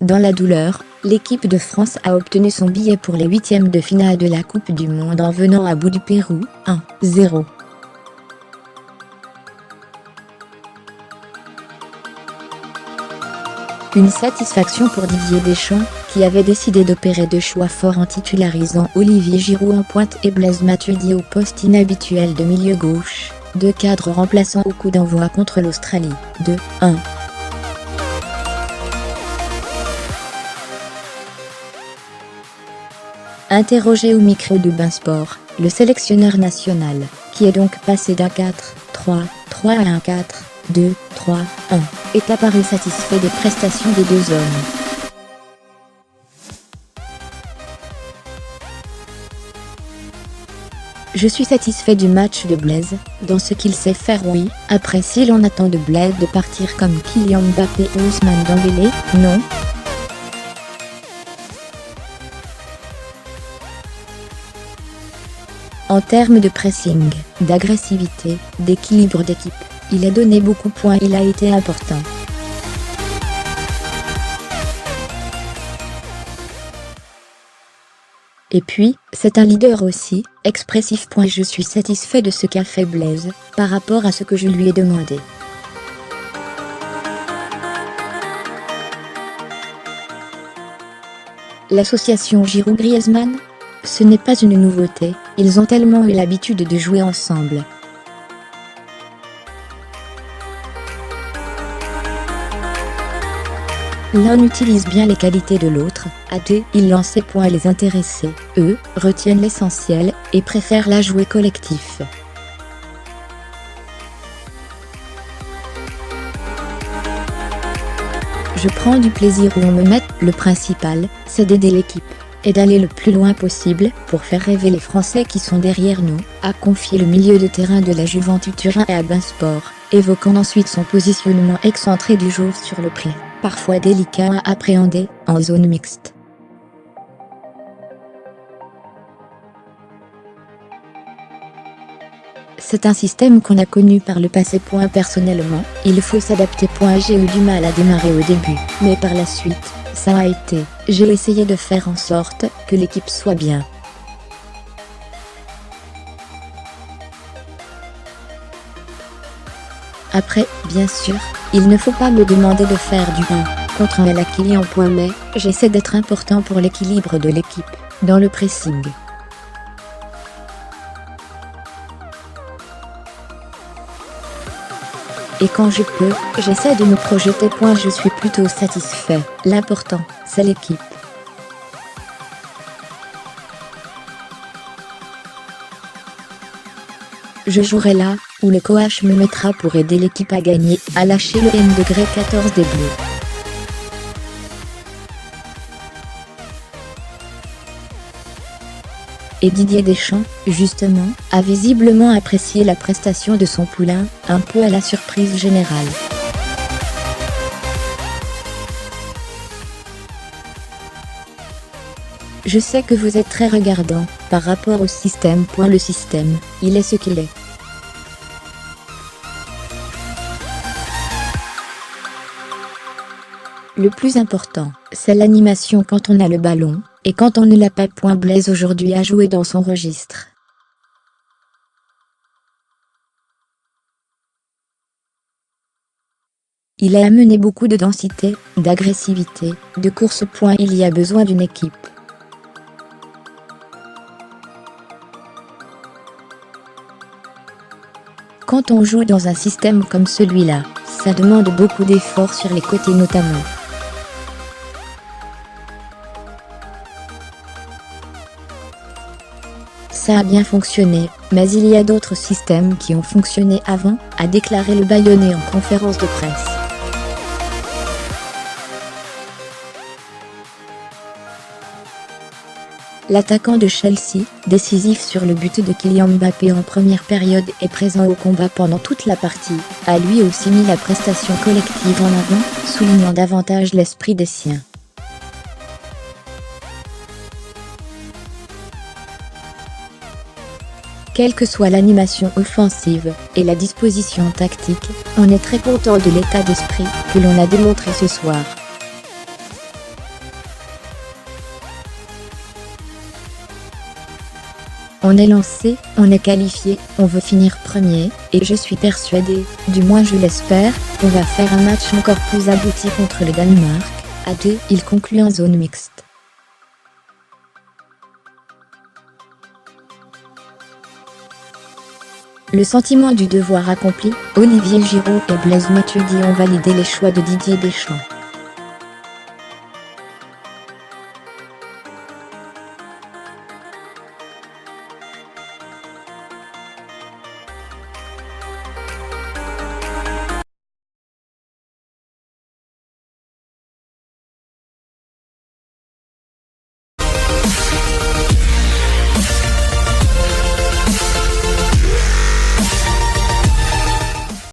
Dans la douleur, l'équipe de France a obtenu son billet pour les huitièmes de finale de la Coupe du Monde en venant à bout du Pérou, 1-0. Une satisfaction pour Didier Deschamps, qui avait décidé d'opérer deux choix forts en titularisant Olivier Giroud en pointe et Blaise Matuidi au poste inhabituel de milieu gauche, deux cadres remplaçants au coup d'envoi contre l'Australie, 2-1. Interrogé au micro de Beansport, le sélectionneur national, qui est donc passé d'un 4-3-3 à un 4-2-3-1, est apparu satisfait des prestations des deux hommes. Je suis satisfait du match de Blaise, dans ce qu'il sait faire oui. Après si l'on attend de Blaise de partir comme Kylian Mbappé ou Ousmane Dembélé, non. En termes de pressing, d'agressivité, d'équilibre d'équipe, il a donné beaucoup de points, il a été important. Et puis, c'est un leader aussi, expressif. Je suis satisfait de ce qu'a fait Blaise, par rapport à ce que je lui ai demandé. L'association Giroud-Griezmann ? Ce n'est pas une nouveauté, ils ont tellement eu l'habitude de jouer ensemble. L'un utilise bien les qualités de l'autre, ils lancent ses points les intéressés, eux, retiennent l'essentiel, et préfèrent la jouer collectif. Je prends du plaisir où on me met, le principal, c'est d'aider l'équipe, et d'aller le plus loin possible, pour faire rêver les Français qui sont derrière nous, a confié le milieu de terrain de la Juventus Turin à Beansport, évoquant ensuite son positionnement excentré du jour sur le pied, parfois délicat à appréhender, en zone mixte. C'est un système qu'on a connu par le passé. Personnellement, il faut s'adapter. J'ai eu du mal à démarrer au début, mais par la suite, ça a été. J'ai essayé de faire en sorte que l'équipe soit bien. Après, bien sûr, il ne faut pas me demander de faire du 1 contre 1 à Kylian. Mais j'essaie d'être important pour l'équilibre de l'équipe, dans le pressing. Et quand je peux, j'essaie de me projeter. Je suis plutôt satisfait. L'important, c'est l'équipe. Je jouerai là, où le coach me mettra pour aider l'équipe à gagner, à lâcher le M14 des Bleus. Et Didier Deschamps, justement, a visiblement apprécié la prestation de son poulain, un peu à la surprise générale. Je sais que vous êtes très regardant, par rapport au système. Le système, il est ce qu'il est. Le plus important, c'est l'animation quand on a le ballon, et quand on ne l'a pas. Blaise aujourd'hui a joué dans son registre. Il a amené beaucoup de densité, d'agressivité, de course. Il y a besoin d'une équipe. Quand on joue dans un système comme celui-là, ça demande beaucoup d'efforts sur les côtés notamment. Ça a bien fonctionné, mais il y a d'autres systèmes qui ont fonctionné avant, a déclaré le Bayonnais en conférence de presse. L'attaquant de Chelsea, décisif sur le but de Kylian Mbappé en première période et présent au combat pendant toute la partie, a lui aussi mis la prestation collective en avant, soulignant davantage l'esprit des siens. Quelle que soit l'animation offensive et la disposition tactique, on est très content de l'état d'esprit que l'on a démontré ce soir. On est lancé, on est qualifié, on veut finir premier, et je suis persuadé, du moins je l'espère, on va faire un match encore plus abouti contre le Danemark. À 2, il conclut en zone mixte. Le sentiment du devoir accompli, Olivier Giroud et Blaise Matuidi ont validé les choix de Didier Deschamps.